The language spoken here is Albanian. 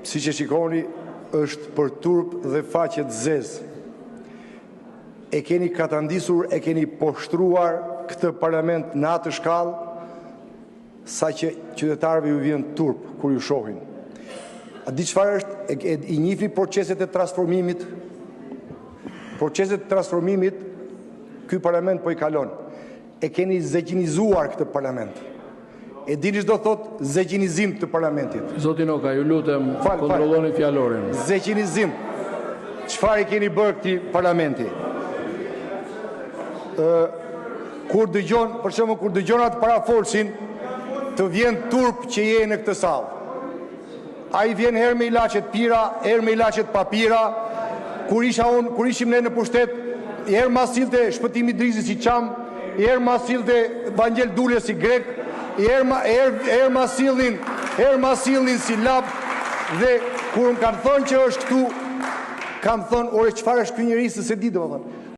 si që shikoni, është për turp dhe faqet zez. E keni katandisur, e keni poshtruar këtë parlament në atë shkallë, sa që qytetarëve ju vjen turp kur ju shohin. A di çfarë është, i njihni proceset e transformimit? Proceset e transformimit, ky parlament po i kalon. E keni zegjinizuar këtë parlament. E dini ç'do thot zegjinizim të parlamentit. Zoti Noka, ju lutem, kontrolloni fjalorin. Zegjinizim. Çfarë keni bërë këtij parlamenti? Kur dëgjon, për shembull, kur dëgjon atë parafolsin, të vjen turp që je në këtë sallë. Ai vjen herë me ilaçet pira, herë me ilaçet papira. Kur ishim ne në pushtet, herë ma sillte Shpëtimi Drizi si qam, herë ma sillte Vangel Dule si grek, herë ma sillnin si lap, dhe kur më kanë thonë që është këtu, kam thonë, ore, çfarë është ky njeri se di, domethënë.